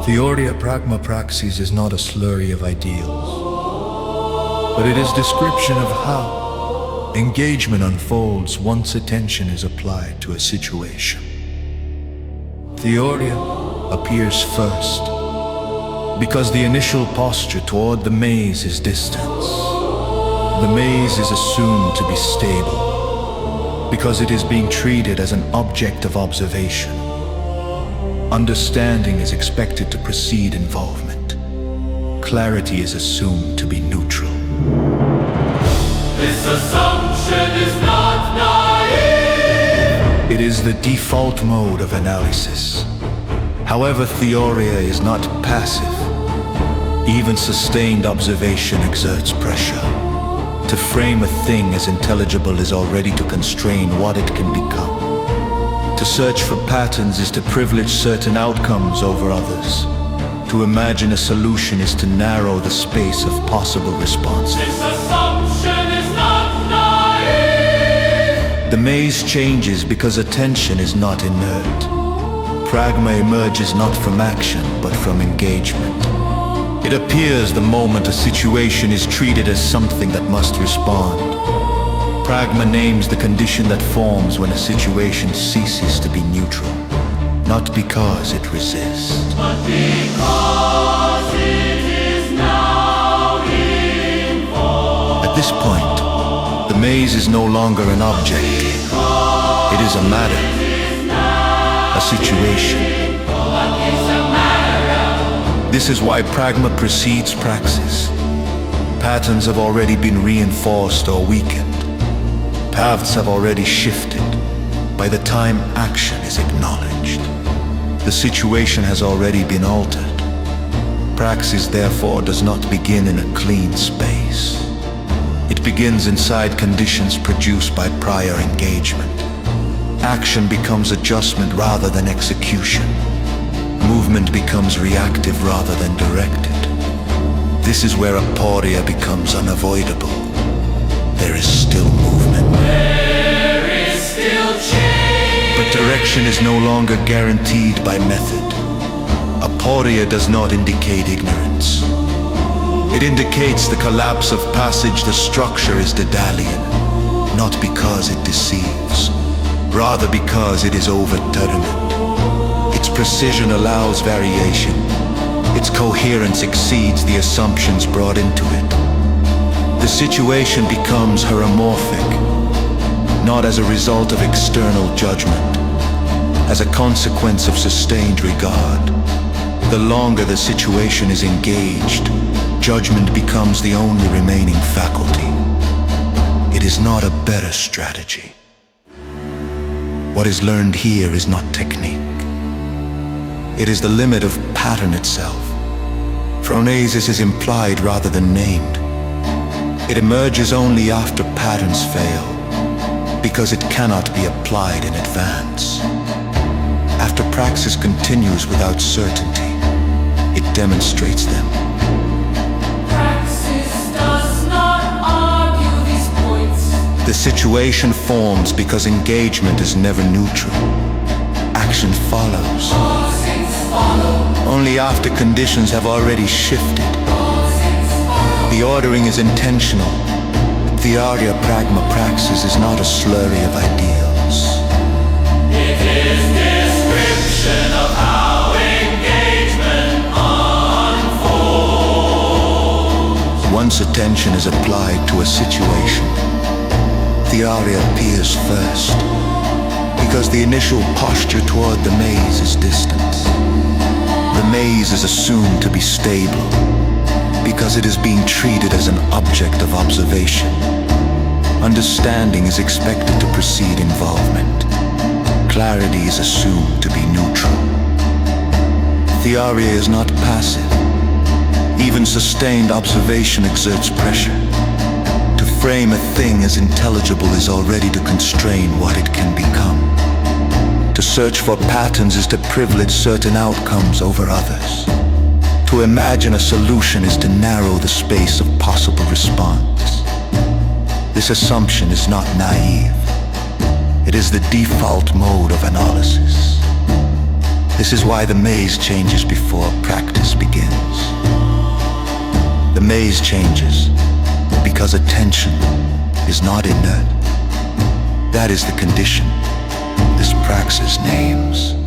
Theoria pragma praxis is not a slurry of ideals, but it is description of how engagement unfolds once attention is applied to a situation. Theoria appears first because the initial posture toward the maze is distance. The maze is assumed to be stable because it is being treated as an object of observation. Understanding is expected to precede involvement. Clarity is assumed to be neutral. This assumption is not naive. It is the default mode of analysis. However, theoria is not passive. Even sustained observation exerts pressure. To frame a thing as intelligible is already to constrain what it can become. To search for patterns is to privilege certain outcomes over others. To imagine a solution is to narrow the space of possible responses. This assumption is not naive. The maze changes because attention is not inert. Pragma emerges not from action, but from engagement. It appears the moment a situation is treated as something that must respond. Pragma names the condition that forms when a situation ceases to be neutral, not because it resists, But because it is now involved. At this point, the maze is no longer an object. It is a matter, a situation. This is why pragma precedes praxis. Patterns have already been reinforced or weakened. Paths have already shifted by the time action is acknowledged. The situation has already been altered. Praxis, therefore, does not begin in a clean space. It begins inside conditions produced by prior engagement. Action becomes adjustment rather than execution. Movement becomes reactive rather than directed. This is where aporia becomes unavoidable. There is still movement. There is still change. But direction is no longer guaranteed by method. Aporia does not indicate ignorance. It indicates the collapse of passage. The structure is Daedalian, not because it deceives, rather because it is overdetermined. Its precision allows variation. Its coherence exceeds the assumptions brought into it. The situation becomes heromorphic, not as a result of external judgment, as a consequence of sustained regard. The longer the situation is engaged, judgment becomes the only remaining faculty. It is not a better strategy. What is learned here is not technique. It is the limit of pattern itself. Phronesis is implied rather than named. It emerges only after patterns fail, because it cannot be applied in advance. After praxis continues without certainty, it demonstrates them. Praxis does not argue these points. The situation forms because engagement is never neutral. Action follows. Causes follow. Only after conditions have already shifted. Causes follow. The ordering is intentional. Theoria pragma praxis is not a slurry of ideals. It is description of how engagement unfolds. Once attention is applied to a situation, theoria appears first, because the initial posture toward the maze is distance. The maze is assumed to be stable, because it is being treated as an object of observation. Understanding is expected to precede involvement. Clarity is assumed to be neutral. Theoria is not passive. Even sustained observation exerts pressure. To frame a thing as intelligible is already to constrain what it can become. To search for patterns is to privilege certain outcomes over others. To imagine a solution is to narrow the space of possible response. This assumption is not naive. It is the default mode of analysis. This is why the maze changes before practice begins. The maze changes because attention is not inert. That is the condition this praxis names.